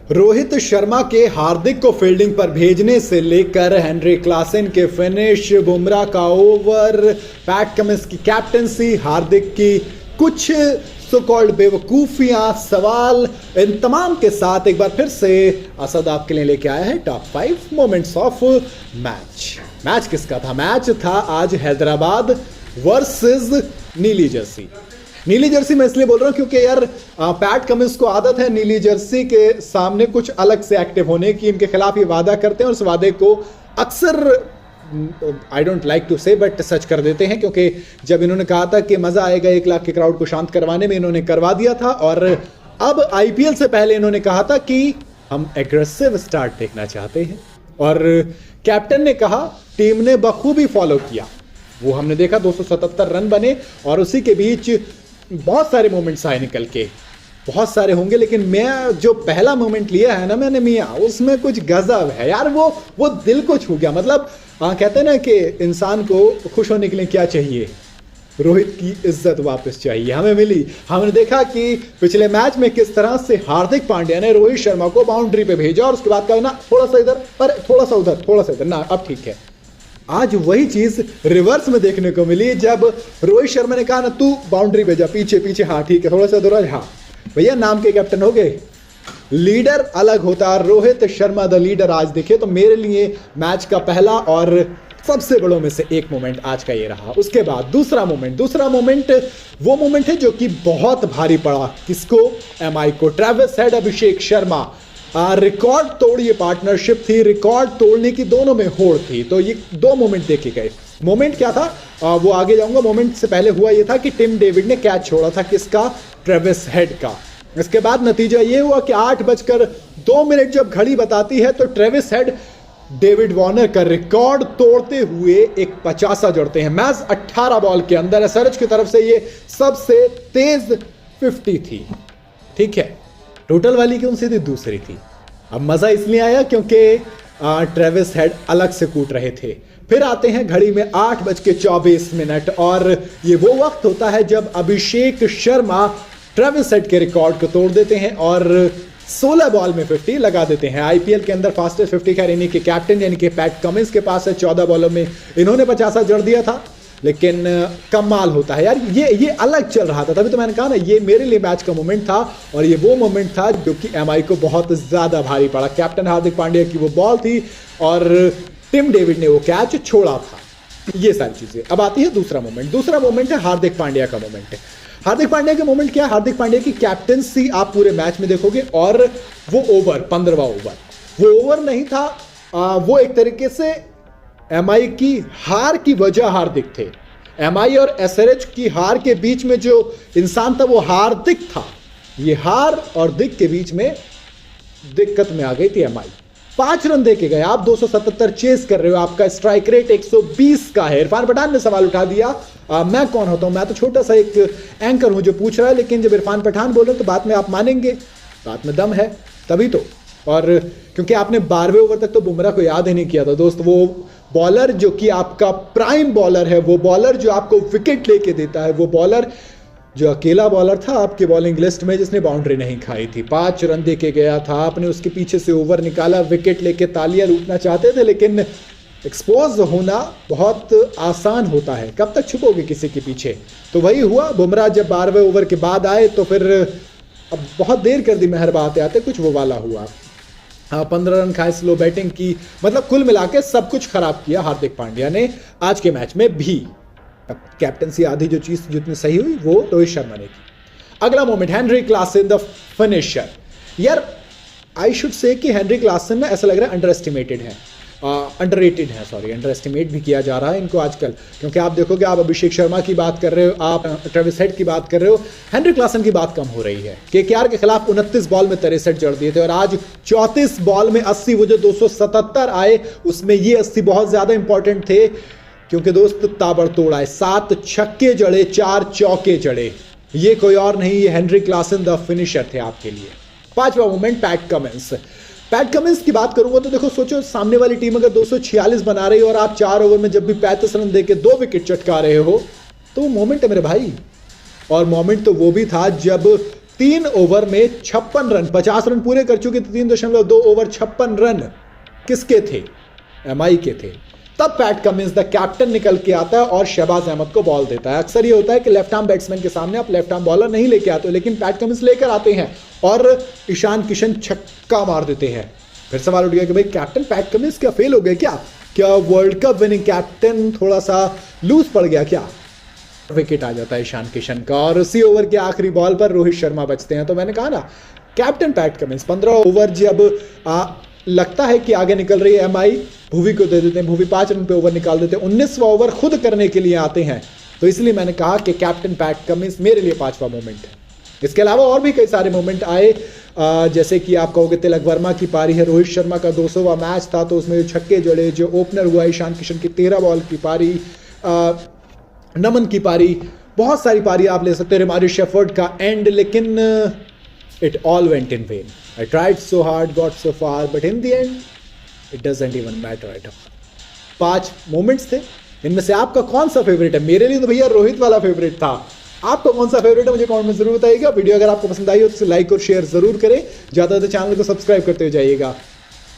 रोहित शर्मा के हार्दिक को फील्डिंग पर भेजने से लेकर हेनरी क्लासन के फिनिश, बुमराह का ओवर, पैट कमिंस की कैप्टनसी, हार्दिक की कुछ सो कॉल्ड बेवकूफियां, सवाल, इन तमाम के साथ एक बार फिर से असद आपके लिए लेके आया है top 5 moments of match. Match किसका था? मैच था आज हैदराबाद वर्सेस नीली जर्सी। नीली जर्सी मैं इसलिए बोल रहा हूं क्योंकि यार पैट कमिंस को आदत है नीली जर्सी के सामने कुछ अलग से एक्टिव होने की, इनके खिलाफ ये वादा करते हैं और उस वादे को अक्सर आई डोंट लाइक टू से बट सच कर देते हैं, क्योंकि जब इन्होंने कहा था कि मजा आएगा 1 लाख के क्राउड को शांत करवाने में, इन्होंने करवा दिया था। और अब आईपीएल से पहले इन्होंने कहा था कि हम एग्रेसिव स्टार्ट देखना चाहते हैं और कैप्टन ने कहा, टीम ने बखूबी फॉलो किया। वो हमने देखा 277 रन बने और उसी के बीच बहुत सारे मोमेंट्स आए निकल के, बहुत सारे होंगे, लेकिन मैं जो पहला मोमेंट लिया है ना मैंने मियाँ, उसमें कुछ गजब है यार। वो दिल को छू गया। मतलब कहते हैं ना कि इंसान को खुश होने के लिए क्या चाहिए? रोहित की इज्जत वापस चाहिए, हमें मिली। हमने देखा कि पिछले मैच में किस तरह से हार्दिक पांड्या ने रोहित शर्मा को बाउंड्री पे भेजा और उसके बाद कहा ना थोड़ा सा इधर पर थोड़ा सा उधर, थोड़ा सा इधर ना, अब ठीक है। आज वही चीज रिवर्स में देखने को मिली जब रोहित शर्मा ने कहा ना तू बाउंड्री पे जा, पीछे पीछे, हाँ ठीक है, थोड़ा सा दूर, हाँ भैया नाम के कैप्टन हो गए। लीडर अलग होता है, रोहित शर्मा द लीडर आज दिखे। तो मेरे लिए मैच का पहला और सबसे बड़ों में से एक मोमेंट आज का ये रहा। उसके बाद दूसरा मोमेंट वो मोमेंट है जो कि बहुत भारी पड़ा किसको? एमआई को। Travis head, Abhishek Sharma, record तोड़ ये पार्टनरशिप थी, रिकॉर्ड तोड़ने की दोनों में होड़ थी। तो ये 2 मोमेंट देखे गए। मोमेंट क्या था वो आगे जाऊंगा। मोमेंट से पहले हुआ ये था कि टिम डेविड ने कैच छोड़ा था, किसका? ट्रेविस हेड का। इसके बाद नतीजा ये हुआ कि 8:02 जब घड़ी बताती है तो ट्रेविस हेड डेविड वार्नर का रिकॉर्ड तोड़ते हुए एक 50 जोड़ते हैं। मैच 18 बॉल के अंदर एसआरएच की तरफ से ये सबसे तेज 50 थी, ठीक है। टोटल वाली कौन सी थी? दूसरी थी। अब मजा इसलिए आया क्योंकि ट्रेविस हेड अलग से कूट रहे थे। फिर आते हैं घड़ी में 8:24 और ये वो वक्त होता है जब अभिषेक शर्मा ट्रेविस हेड के रिकॉर्ड को तोड़ देते हैं और 16 बॉल में 50 लगा देते हैं। आईपीएल के अंदर फास्टेस्ट 50 खैर इन्हीं के कैप्टन यानी कि पैट कमिंस के पास है। 14 बॉलों में इन्होंने 50 जड़ दिया था, लेकिन कमाल होता है यार। ये अलग चल रहा था, तभी तो मैंने कहा ना ये मेरे लिए मैच का मोमेंट था और ये वो मोमेंट था जो कि एमआई को बहुत ज्यादा भारी पड़ा। कैप्टन हार्दिक पांड्या की वो बॉल थी और टिम डेविड ने वो कैच छोड़ा था। ये सारी चीजें। अब आती है दूसरा मोमेंट है हार्दिक पांड्या का मोमेंट। हार्दिक पांड्या का मोमेंट क्या है? हार्दिक पांड्या की कैप्टनसी आप पूरे मैच में देखोगे और वो ओवर 15वां ओवर, वो ओवर नहीं था, वो एक तरीके से एमआई की हार की वजह हार्दिक थे। एमआई और एसआरएच की हार के बीच में जो इंसान था वो हार्दिक था। ये हार और दिक के बीच में दिक्कत में आ गई थी एमआई। 5 रन दे के गए आप, 277 चेस कर रहे हो, आपका स्ट्राइक रेट 120 का है। इरफान पठान ने सवाल उठा दिया मैं कौन होता हूं? मैं तो छोटा सा एक एंकर हूं जो पूछ रहा है, लेकिन जब इरफान पठान बोल रहे हैं तो बात में आप मानेंगे, बात में दम है तभी तो। और क्योंकि आपने 12वें ओवर तक तो बुमराह को याद ही नहीं किया था दोस्त। वो बॉलर जो कि आपका प्राइम बॉलर है, वो बॉलर जो आपको विकेट लेके देता है, वो बॉलर जो अकेला बॉलर था आपके बॉलिंग लिस्ट में जिसने बाउंड्री नहीं खाई थी। 5 रन दे के गया था, आपने उसके पीछे से ओवर निकाला, विकेट लेके तालियां लूटना चाहते थे, लेकिन एक्सपोज होना बहुत आसान होता है, कब तक छुपोगे किसी के पीछे? तो वही हुआ। बुमराह जब 12वें ओवर के बाद आए तो फिर अब बहुत देर कर दी मेहरबा आते आते, कुछ वो वाला हुआ। 15 रन खाए, स्लो बैटिंग की, मतलब कुल मिला के सब कुछ खराब किया हार्दिक पांड्या ने आज के मैच में भी। अब कैप्टनसी आधी जो चीज जितनी सही हुई वो रोहित शर्मा ने की। अगला moment Henry Klaasen the finisher. यार आई शुड से कि हेनरी क्लासन ना ऐसा लग रहा है अंडर एस्टिमेट भी किया जा रहा है इनको आजकल, क्योंकि आप देखोगे, आप अभिषेक शर्मा की बात कर रहे हो, आप ट्रेविस हेड की बात कर रहे हो, हेनरी क्लासन की बात कम हो रही है। केकेआर के खिलाफ 29 बॉल में 63 जड़ दिए थे और आज 34 बॉल में 80, वो जो 277 आए उसमें ये 80 बहुत ज्यादा इंपॉर्टेंट थे, क्योंकि दोस्त ताबड़तोड़ आए। 7 छक्के जड़े, 4 चौके जड़े। ये कोई और नहीं, ये हेनरी क्लासन द फिनिशर थे आपके लिए। 5वां moment Pat Cummins. Pat Cummins की बात करूंगा तो देखो, सोचो सामने वाली टीम अगर 246 बना रही हो और आप 4 ओवर में जब भी 35 रन देके 2 विकेट चटका रहे हो तो वो मोमेंट है मेरे भाई। और मोमेंट तो वो भी था जब 3 ओवर में 56 रन, 50 रन पूरे कर चुके थे। 3.2 ओवर 56 रन किसके थे? एमआई के थे। तब पैट कमिंस द कैप्टन निकल के आता है और शहबाज अहमद को बॉल देता है। अक्सर ये होता है कि लेफ्ट आर्म बैट्समैन के सामने आप लेफ्ट आर्म बॉलर नहीं लेके आते हो, लेकिन पैट कमिंस लेकर आते हैं और ईशान किशन छक्का मार देते हैं। फिर सवाल उठ गया कि भाई कैप्टन पैट कमिंस क्या फेल हो गए क्या वर्ल्ड कप विनिंग कैप्टन थोड़ा सा लूज पड़ गया क्या? विकेट आ जाता है ईशान किशन का और उसी ओवर के आखिरी बॉल पर रोहित शर्मा बचते हैं। तो मैंने कहा ना, कैप्टन पैट कमिंस 15 ओवर जब लगता है कि आगे निकल रही है एमआई, भुवी को दे देते हैं, भुवी 5 रन पे ओवर निकाल देते हैं, 19वां ओवर खुद करने के लिए आते हैं। तो इसलिए मैंने कहा कि कैप्टन पैट कमिंस मेरे लिए 5वां मोमेंट है। इसके अलावा और भी कई सारे मोमेंट आए, जैसे कि आप कहोगे तिलक वर्मा की पारी है, रोहित शर्मा का 200वां मैच था तो उसमें जो छक्के जड़े, जो ओपनर हुआ ईशान किशन की 13 बॉल की पारी, नमन की पारी, बहुत सारी पारी आप ले सकते हैं, रोमारियो शेफर्ड का एंड, लेकिन it all went in when. I tried so hard, got so far, but in the end it doesn't even matter at all. 5 moments थे, इनमें से आपका कौन सा फेवरेट है? मेरे लिए तो भैया रोहित वाला फेवरेट था। आपका कौन सा फेवरेट है मुझे कमेंट में जरूर बताइएगा। वीडियो अगर आपको पसंद आई हो तो लाइक और शेयर जरूर करें, ज्यादा से चैनल को सब्सक्राइब करते हुए जाइएगा।